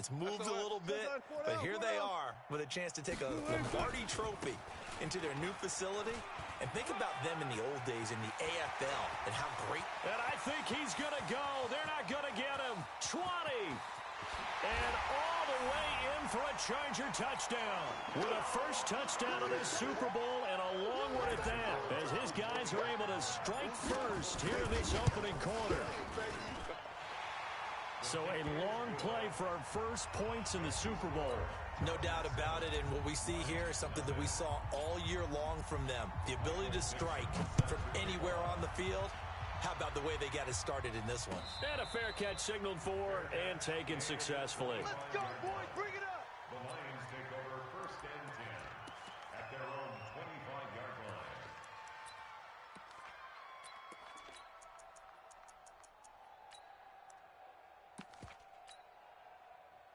It's moved a little bit, but here they are with a chance to take a Lombardi trophy into their new facility. And think about them in the old days in the AFL and how great. And I think he's going to go. They're not going to get him. 20. And all the way in for a Charger touchdown. With a first touchdown of this Super Bowl and a long one at that, as his guys are able to strike first here in this opening quarter. So a long play for our first points in the Super Bowl. No doubt about it, and what we see here is something that we saw all year long from them. The ability to strike from anywhere on the field. How about the way they got it started in this one? And a fair catch signaled for and taken successfully. Let's go, boys. Bring it up. The Lions take over 1st and 10 at their own 25-yard line.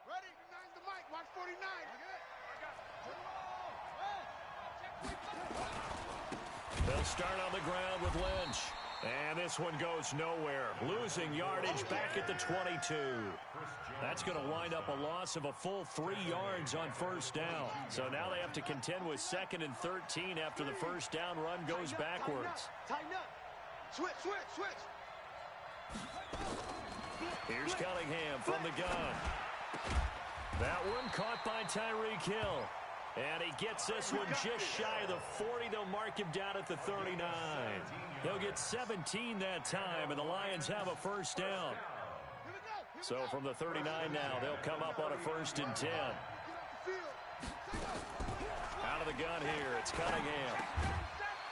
Ready? 9's the mic. Watch 49. They'll start on the ground with Lynch. And this one goes nowhere. Losing yardage back at the 22. That's going to wind up a loss of a full 3 yards on first down. So now they have to contend with 2nd and 13 after the first down run goes backwards. Tighten up. Switch. Here's Cunningham from the gun. That one caught by Tyreek Hill. And he gets this one just shy of the 40. They'll mark him down at the 39. He'll get 17 that time, and the Lions have a first down. So from the 39 now, they'll come up on a 1st and 10. Out of the gun here, it's Cunningham.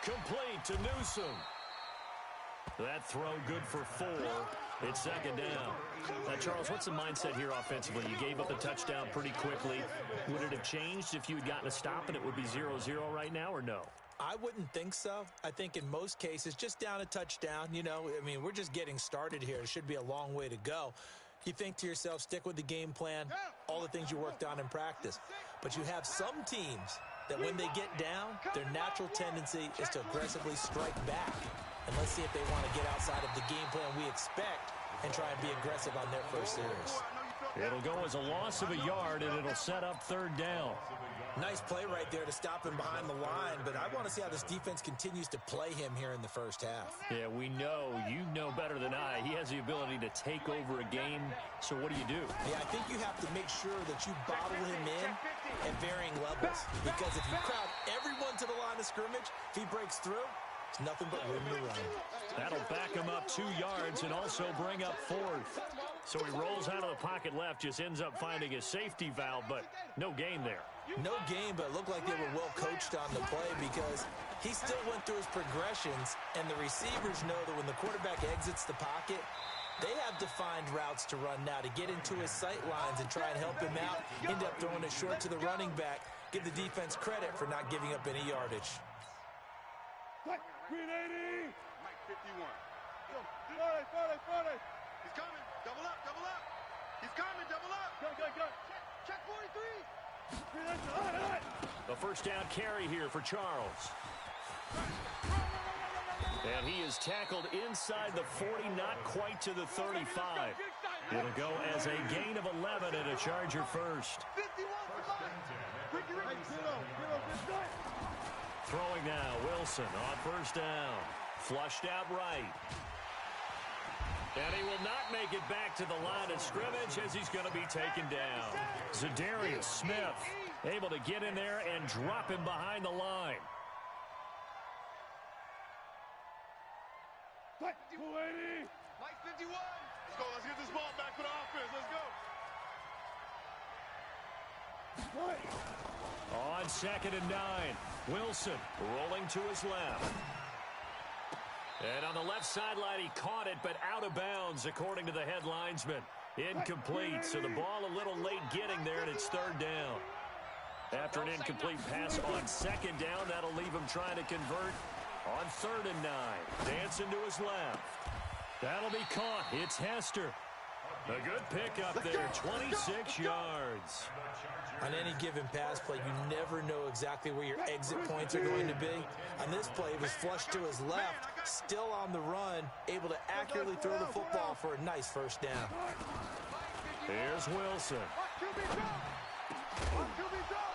Complete to Newsom. That throw good for 4. It's 2nd down. Now, Charles, what's the mindset here offensively? You gave up the touchdown pretty quickly. Would it have changed if you had gotten a stop and it would be 0-0 right now, or no? I wouldn't think so. I think in most cases, just down a touchdown, you know, I mean, we're just getting started here. It should be a long way to go. You think to yourself, stick with the game plan, all the things you worked on in practice. But you have some teams that when they get down, their natural tendency is to aggressively strike back. And let's see if they want to get outside of the game plan we expect and try and be aggressive on their first series. It'll go as a loss of a yard, and it'll set up 3rd down. Nice play right there to stop him behind the line, but I want to see how this defense continues to play him here in the first half. Yeah, we know. You know better than I. He has the ability to take over a game, so what do you do? Yeah, I think you have to make sure that you bottle him in at varying levels, because if you crowd everyone to the line of scrimmage, if he breaks through, it's nothing but room to run. That'll back him up 2 yards and also bring up 4th. So he rolls out of the pocket left, just ends up finding a safety valve, but no gain there. No gain, but it looked like they were well coached on the play because he still went through his progressions, and the receivers know that when the quarterback exits the pocket, they have defined routes to run now to get into his sight lines and try and help him out. End up throwing it short to the running back. Give the defense credit for not giving up any yardage. 380. Mike 51. 40. He's coming. Double up. He's coming. Double up. Go. Check 43. A first down carry here for Charles. And he is tackled inside the 40, not quite to the 35. It'll go as a gain of 11 and a Charger first. 51 for Throwing now, Wilson on first down. Flushed out right. And he will not make it back to the line of scrimmage as he's going to be taken down. Zadarius Smith able to get in there and drop him behind the line. 280. Mike 51. Let's get this ball back for the offense. Let's go. On 2nd and 9, Wilson rolling to his left. And on the left sideline, he caught it, but out of bounds, according to the head linesman. Incomplete, so the ball a little late getting there, and it's 3rd down. After an incomplete pass on 2nd down, that'll leave him trying to convert on 3rd and 9. Dancing to his left. That'll be caught. It's Hester. A good pickup there, 26 yards. On any given pass play, you never know exactly where your exit points are going to be. On this play, it was flushed to his left, still on the run, able to accurately throw the football for a nice first down. Here's Wilson.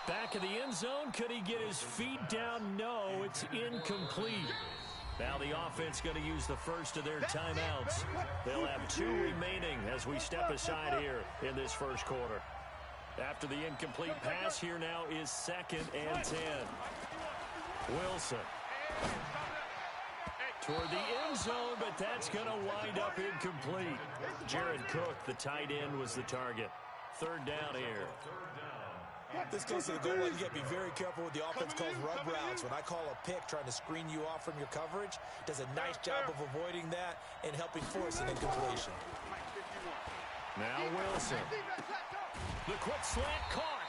Back of the end zone. Could he get his feet down? No, it's incomplete. Now the offense going to use the first of their timeouts. They'll have 2 remaining as we step aside here in this first quarter. After the incomplete pass, here now is 2nd and 10. Wilson. Toward the end zone, but that's going to wind up incomplete. Jared Cook, the tight end, was the target. 3rd down here. This goes to the goal line. You got to be very careful with the offense calls rub routes. When I call a pick trying to screen you off from your coverage, does a nice job of avoiding that and helping force an incompletion. Now Wilson. The quick slant caught.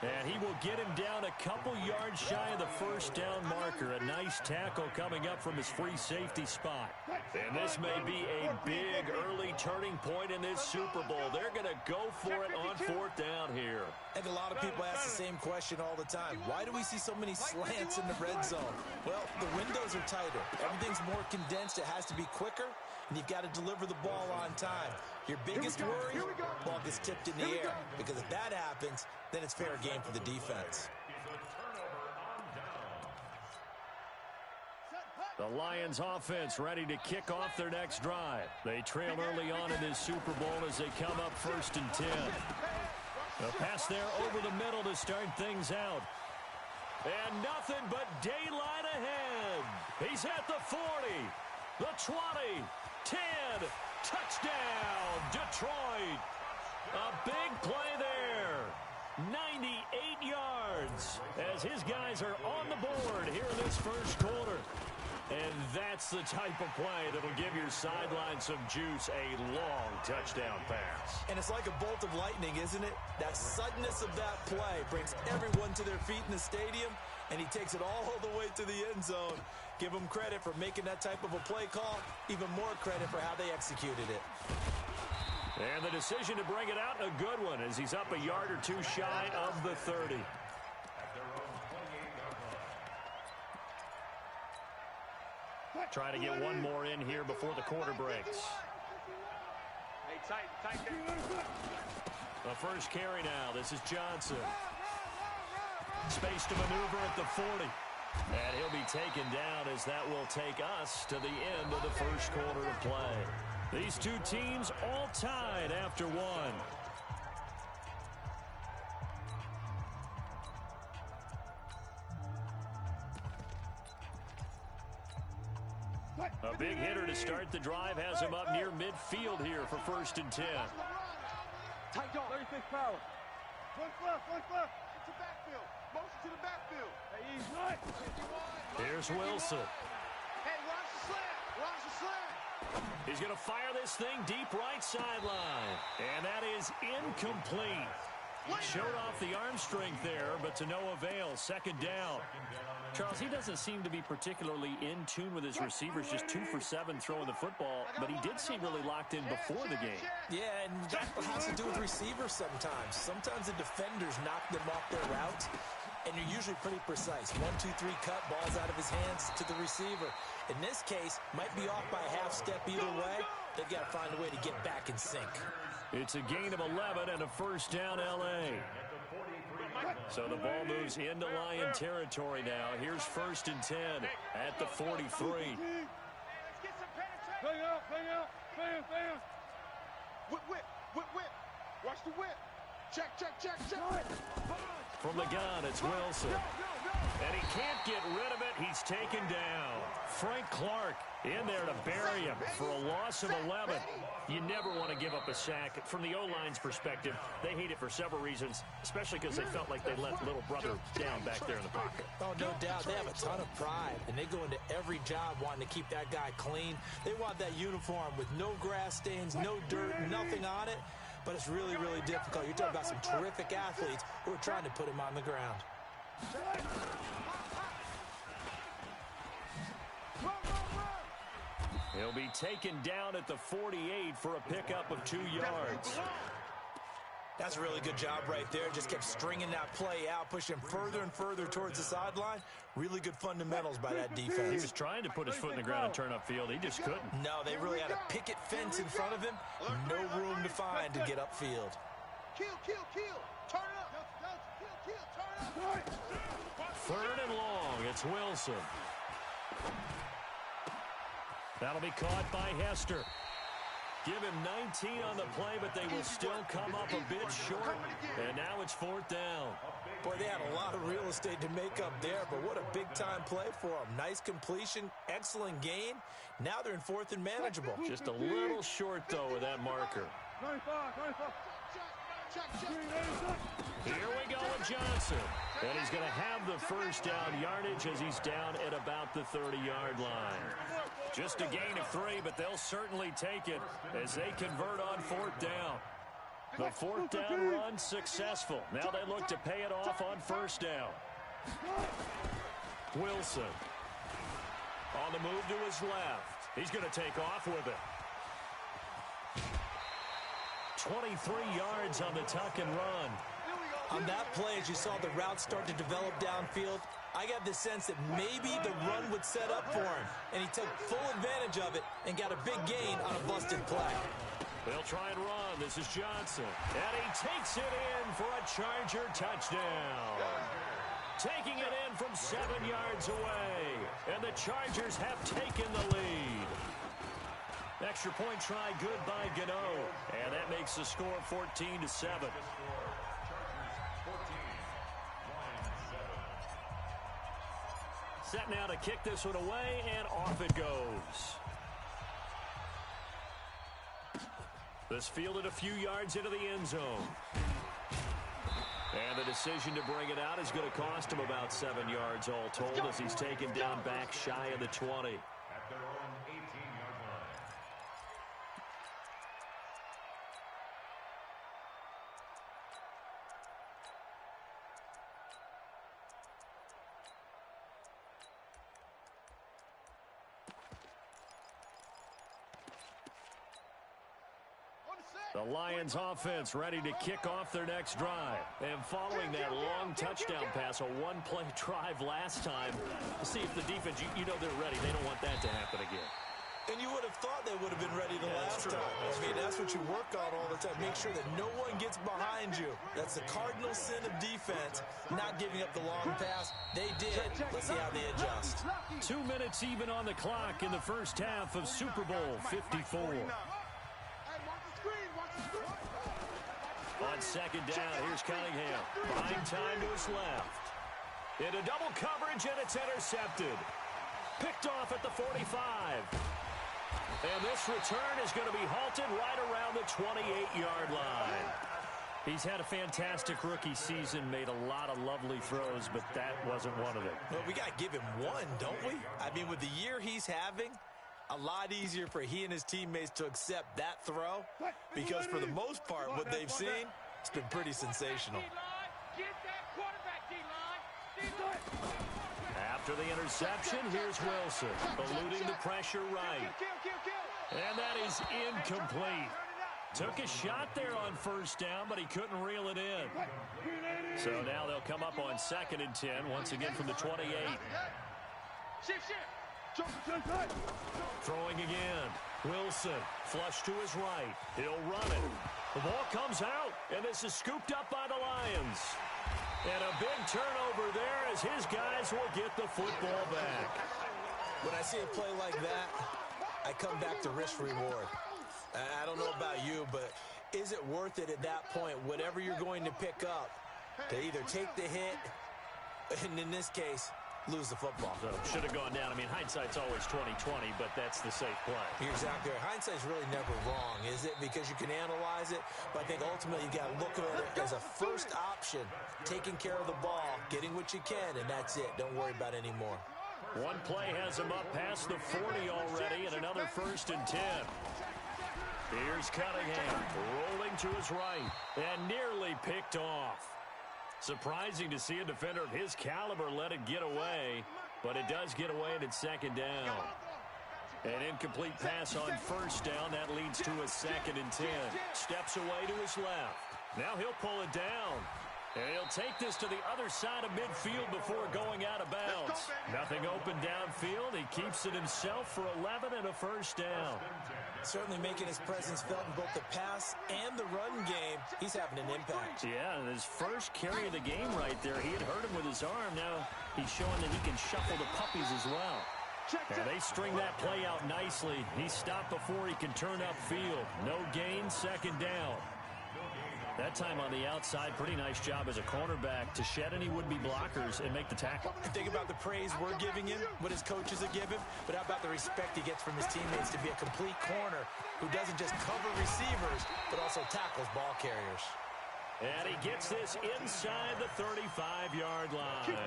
And he will get him down a couple yards shy of the 1st down marker. A nice tackle coming up from his free safety spot. And this may be a big early turning point in this Super Bowl. They're going to go for it on 4th down here. And a lot of people ask the same question all the time. Why do we see so many slants in the red zone? Well, the windows are tighter. Everything's more condensed. It has to be quicker, and you've got to deliver the ball on time. Your biggest worry, ball gets tipped in the air. Because if that happens, then it's fair game for the defense. The Lions offense ready to kick off their next drive. They trail early on in this Super Bowl as they come up 1st and 10. A pass there over the middle to start things out. And nothing but daylight ahead. He's at the 40, the 20, 10, touchdown, Detroit. A big play there. 98 yards as his guys are on the board here in this first quarter. And that's the type of play that'll give your sideline some juice, a long touchdown pass. And it's like a bolt of lightning, isn't it? That suddenness of that play brings everyone to their feet in the stadium, and he takes it all the way to the end zone. Give him credit for making that type of a play call, even more credit for how they executed it. And the decision to bring it out, a good one, as he's up a yard or 2 shy of the 30. Try to get one more in here before the quarter breaks. Hey, tight. The first carry now. This is Johnson. Space to maneuver at the 40. And he'll be taken down as that will take us to the end of the first quarter of play. These 2 teams all tied after 1. A big hitter to start the drive has him up near midfield here for 1st and 10. Tight dog. 36 power. Look left. To backfield. Motion to the backfield. Hey, he's right. Here's Wilson. Hey, watch the slant. He's going to fire this thing deep right sideline. And that is incomplete. Showed off the arm strength there, but to no avail. 2nd down. Charles, he doesn't seem to be particularly in tune with his receivers, just 2 for 7 throwing the football, but he did seem really locked in before the game. Yeah, and that has to do with receivers sometimes. Sometimes the defenders knock them off their route, and you're usually pretty precise. 1, 2, 3 cut, balls out of his hands to the receiver. In this case, might be off by a half step either way. They've got to find a way to get back in sync. It's a gain of 11 and a 1st down L.A. So the ball moves into Lion territory now. Here's 1st and 10 at the 43. Bang out. Bam. Whip. Watch the whip. Check. From the gun, it's Wilson. And he can't get rid of it. He's taken down. Frank Clark in there to bury him for a loss of 11. You never want to give up a sack. From the O-line's perspective, they hate it for several reasons, especially because they felt like they let little brother down back there in the pocket. Oh, no doubt. They have a ton of pride, and they go into every job wanting to keep that guy clean. They want that uniform with no grass stains, no dirt, nothing on it. But it's really, really difficult. You're talking about some terrific athletes who are trying to put him on the ground. He'll be taken down at the 48 for a pickup of 2 yards. That's a really good job right there. Just kept stringing that play out, pushing him further and further towards the sideline. Really good fundamentals by that defense. He was trying to put his foot in the ground and turn upfield. He just couldn't. No, they really had a picket fence in front of him. No room to find to get upfield. Kill. Turn it up. Kill. Turn it up. Third and long. It's Wilson. That'll be caught by Hester. Give him 19 on the play, but they will still come up a bit short. And now it's fourth down. Boy, they had a lot of real estate to make up there, but what a big-time play for them. Nice completion, excellent gain. Now they're in fourth and manageable. Just a little short, though, with that marker. Here we go with Johnson. And he's going to have the first down yardage as he's down at about the 30-yard line. Just a gain of 3, but they'll certainly take it as they convert on fourth down. The fourth down run successful. Now they look to pay it off on first down. Wilson on the move to his left. He's going to take off with it. 23 yards on the tuck and run. On that play, as you saw the route start to develop downfield, I got the sense that maybe the run would set up for him, and he took full advantage of it and got a big gain on a busted play. They'll try and run. This is Johnson. And he takes it in for a Charger touchdown. Taking it in from 7 yards away. And the Chargers have taken the lead. Extra point try good by Gano. And that makes the score 14-7. Set now to kick this one away, and off it goes. This fielded a few yards into the end zone. And the decision to bring it out is going to cost him about 7 yards all told as he's taken down back shy of the 20. At their own 18-yard line. The Lions offense ready to kick off their next drive. And following that long touchdown pass, a one-play drive last time, see if the defense, you know they're ready. They don't want that to happen again. And you would have thought they would have been ready the last time. I mean, that's what you work on all the time. Make sure that no one gets behind you. That's the cardinal sin of defense, not giving up the long pass. They did. Let's see how they adjust. 2 minutes even on the clock in the first half of Super Bowl 54. On second down, here's Cunningham. Buying time to his left. Into double coverage, and it's intercepted. Picked off at the 45. And this return is going to be halted right around the 28-yard line. He's had a fantastic rookie season, made a lot of lovely throws, but that wasn't one of them. Well, we got to give him one, don't we? I mean, with the year he's having, a lot easier for he and his teammates to accept that throw because for the most part, what they've seen, it's been pretty sensational. After the interception, here's Wilson, eluding the pressure right. And that is incomplete. Took a shot there on first down, but he couldn't reel it in. So now they'll come up on 2nd and 10, once again from the 28. Throwing again. Wilson, flush to his right. He'll run it. The ball comes out, and this is scooped up by the Lions. And a big turnover there as his guys will get the football back. When I see a play like that, I come back to risk-reward. I don't know about you, but is it worth it at that point, whatever you're going to pick up, to either take the hit, and in this case, lose the football? So should have gone down. I mean, hindsight's always 20/20, but that's the safe play. You're exactly right. Hindsight's really never wrong, is it? Because you can analyze it, but I think ultimately you got to look at it as a first option, taking care of the ball, getting what you can, and that's it. Don't worry about it anymore. One play has him up past the 40 already, and another 1st and 10. Here's Cunningham, rolling to his right, and nearly picked off. Surprising to see a defender of his caliber let it get away, but it does get away and it's 2nd down. An incomplete pass on 1st down. That leads to a 2nd and 10. Steps away to his left. Now he'll pull it down. And he'll take this to the other side of midfield before going out of bounds. Nothing open downfield. He keeps it himself for 11 and a first down. Certainly making his presence felt in both the pass and the run game. He's having an impact. Yeah, and his first carry of the game right there, he had hurt him with his arm. Now he's showing that he can shuffle the puppies as well. And they string that play out nicely. He stopped before he can turn upfield. No gain, second down. That time on the outside, pretty nice job as a cornerback to shed any would-be blockers and make the tackle. And think about the praise we're giving him, what his coaches are giving, but how about the respect he gets from his teammates to be a complete corner who doesn't just cover receivers, but also tackles ball carriers. And he gets this inside the 35-yard line.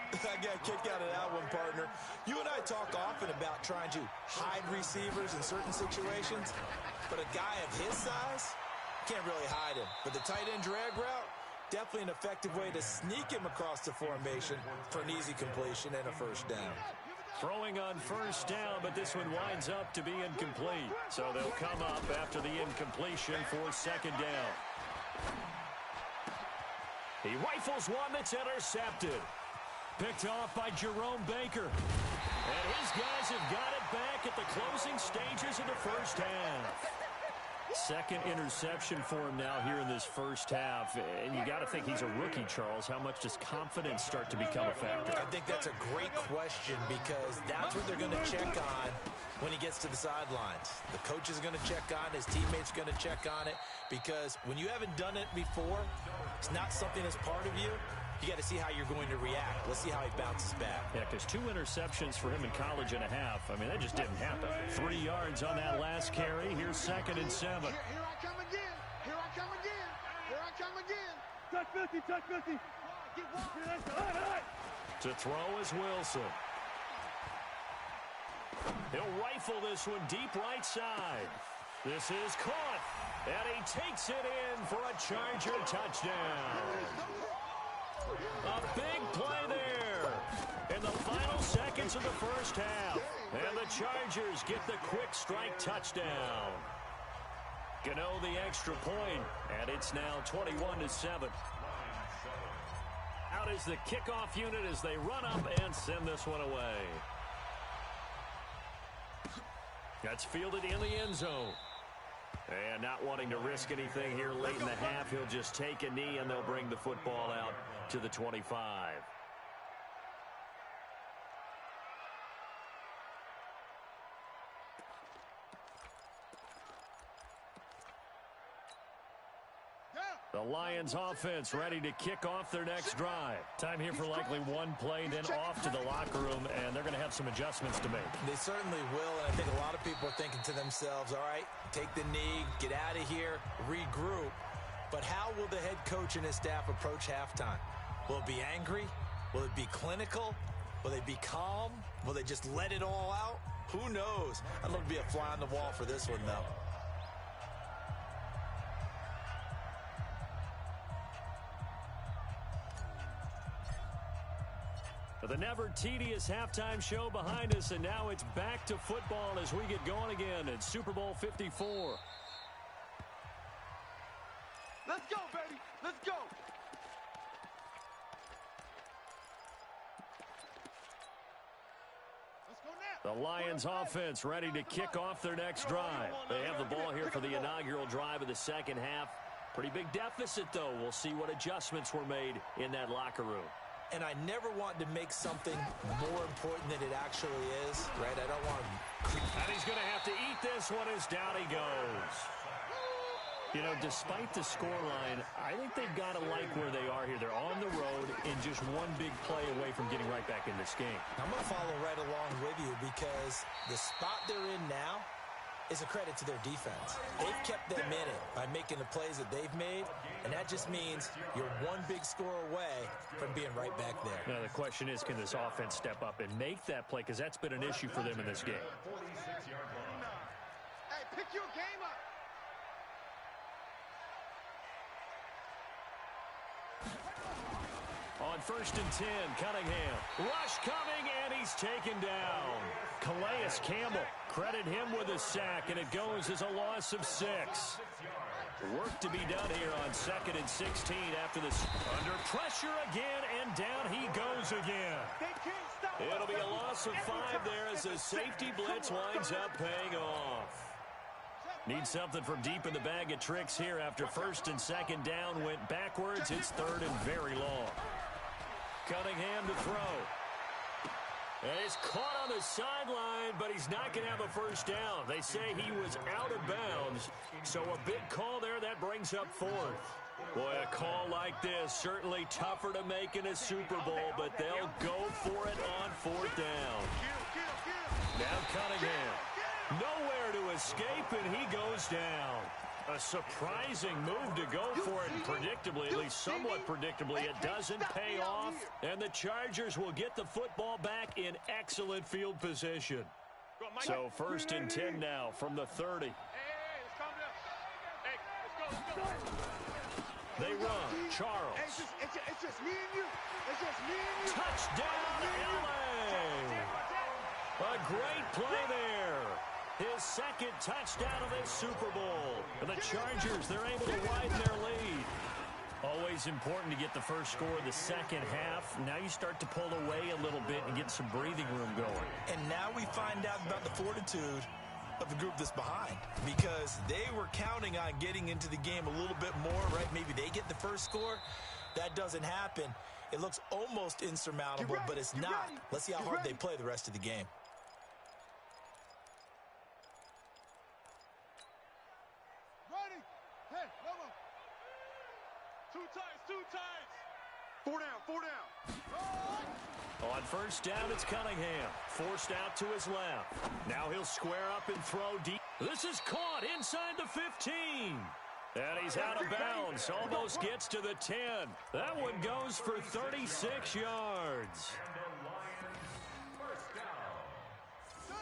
I got a kick out of that one, partner. You and I talk often about trying to hide receivers in certain situations, but a guy of his size can't really hide him. But the tight end drag route, definitely an effective way to sneak him across the formation for an easy completion and a first down. Throwing on first down, but this one winds up to be incomplete. So they'll come up after the incompletion for second down. He rifles one that's intercepted. Picked off by Jerome Baker. And his guys have got it back at the closing stages of the first half. Second interception for him now here in this first half. And you got to think he's a rookie, Charles. How much does confidence start to become a factor? I think that's a great question because that's what they're going to check on when he gets to the sidelines. The coach is going to check on, his teammates are going to check on it, because when you haven't done it before, it's not something that's part of you. You got to see how you're going to react. Let's see how he bounces back. Yeah, because 2 interceptions for him in college and a half. I mean, that just didn't happen. 3 yards on that last carry. Here's 2nd and 7. Here I come again. Here I come again. Here I come again. Touch 50, touch 50. Get walking. To throw is Wilson. He'll rifle this one deep right side. This is caught. And he takes it in for a Charger touchdown. A big play there in the final seconds of the first half. And the Chargers get the quick strike touchdown. Gano the extra point, and it's now 21-7. Out is the kickoff unit as they run up and send this one away. That's fielded in the end zone. And not wanting to risk anything here late in the half, he'll just take a knee and they'll bring the football out to the 25. The Lions offense ready to kick off their next drive. Time here for likely one play, then off to the locker room, and they're going to have some adjustments to make. They certainly will, and I think a lot of people are thinking to themselves, all right, take the knee, get out of here, regroup. But how will the head coach and his staff approach halftime? Will it be angry? Will it be clinical? Will they be calm? Will they just let it all out? Who knows? I'd love to be a fly on the wall for this one, though. The never tedious halftime show behind us, and now it's back to football as we get going again in Super Bowl 54. Let's go, baby. Let's go. Let's go now. The Lions offense ready to kick off their next drive. They have the ball here for the inaugural drive of the second half. Pretty big deficit, though. We'll see what adjustments were made in that locker room. And I never want to make something more important than it actually is, right? I don't want to... And he's going to have to eat this one as down he goes. You know, despite the scoreline, I think they've got to like where they are here. They're on the road and just one big play away from getting right back in this game. I'm going to follow right along with you because the spot they're in now is a credit to their defense. They've kept them in it by making the plays that they've made, and that just means you're one big score away from being right back there. Now, the question is, can this offense step up and make that play? Because that's been an issue for them in this game. Hey, pick your game up. On 1st and 10, Cunningham. Rush coming, and he's taken down. Calais Campbell, credit him with a sack, and it goes as a loss of 6. Work to be done here on 2nd and 16 after this. Under pressure again, and down he goes again. It'll be a loss of 5 there as the safety blitz winds up paying off. Need something from deep in the bag of tricks here after 1st and 2nd down went backwards. It's 3rd and very long. Cunningham to throw. And he's caught on the sideline, but he's not going to have a first down. They say he was out of bounds, so a big call there that brings up 4th. Boy, a call like this, certainly tougher to make in a Super Bowl, but they'll go for it on 4th down. Now Cunningham. Nowhere to escape, and he goes down. A surprising move to go for it, and predictably, at least somewhat predictably, it doesn't pay off, and the Chargers will get the football back in excellent field position. So 1st and 10 now from the 30. They run. Charles. It's just me and you. It's just me and you. Touchdown, LA. A great play there. His 2nd touchdown of this Super Bowl. And the Chargers, they're able to widen their lead. Always important to get the first score of the 2nd half. Now you start to pull away a little bit and get some breathing room going. And now we find out about the fortitude of the group that's behind, because they were counting on getting into the game a little bit more, right? Maybe they get the first score. That doesn't happen. It looks almost insurmountable, but it's not. Let's see how hard they play the rest of the game. Ready? Hey, Lobo. 2 tights, 2 tights. 4 down, 4 down. On 1st down, it's Cunningham. Forced out to his left. Now he'll square up and throw deep. This is caught inside the 15. And he's out of bounds. Almost gets to the 10. That one goes for 36 yards.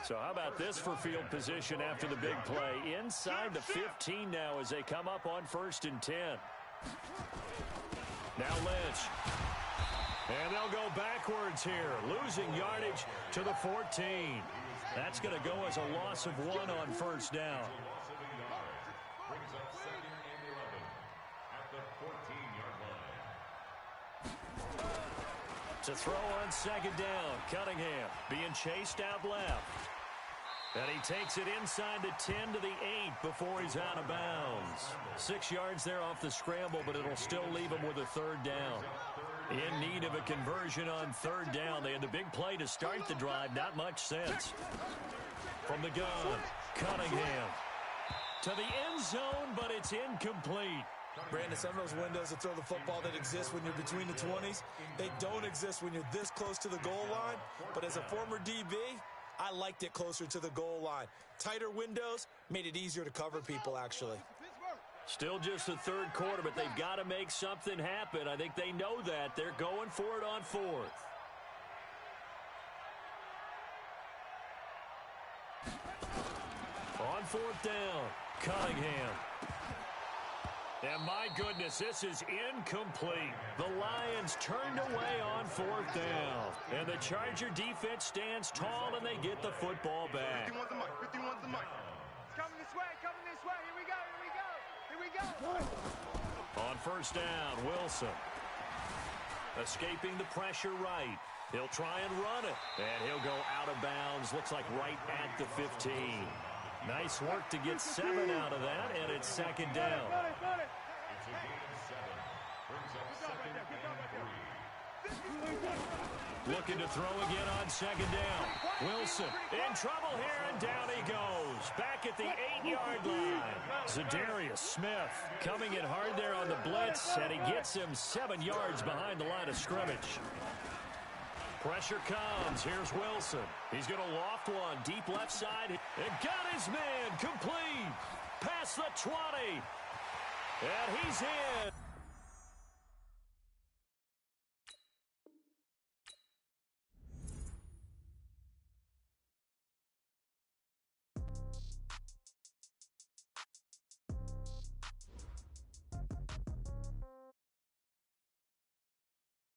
So how about this for field position after the big play? Inside the 15 now as they come up on 1st and 10. Now Lynch. And they'll go backwards here, losing yardage to the 14. That's going to go as a loss of 1 on 1st down. Brings up 2nd and 11 at the 14-yard line. To throw on 2nd down, Cunningham being chased out left. And he takes it inside the 10 to the 8 before he's out of bounds. 6 yards there off the scramble, but it'll still leave him with a 3rd down. In need of a conversion on 3rd down. They had the big play to start the drive. Not much sense. From the gun, Cunningham. To the end zone, but it's incomplete. Brandon, some of those windows to throw the football that exist when you're between the 20s, they don't exist when you're this close to the goal line. But as a former DB, I liked it closer to the goal line. Tighter windows made it easier to cover people, actually. Still just the 3rd quarter, but they've got to make something happen. I think they know that. They're going for it on 4th. On 4th down, Cunningham. And my goodness, this is incomplete. The Lions turned away on 4th down. And the Charger defense stands tall, and they get the football back. 51's the mic, 51's the mic. It's coming this way, Here we go, here we go. Here we go. On 1st down, Wilson. Escaping the pressure right. He'll try and run it. And he'll go out of bounds. Looks like right at the 15. Nice work to get 7 out of that, and it's 2nd down. It's a gain of 7. Brings up 2nd and 3. Looking to throw again on 2nd down. Wilson in trouble here, and down he goes. Back at the 8-yard line. Zadarius Smith coming in hard there on the blitz, and he gets him 7 yards behind the line of scrimmage. Pressure comes. Here's Wilson. He's going to loft one deep left side. And got his man complete. Past the 20. And he's in.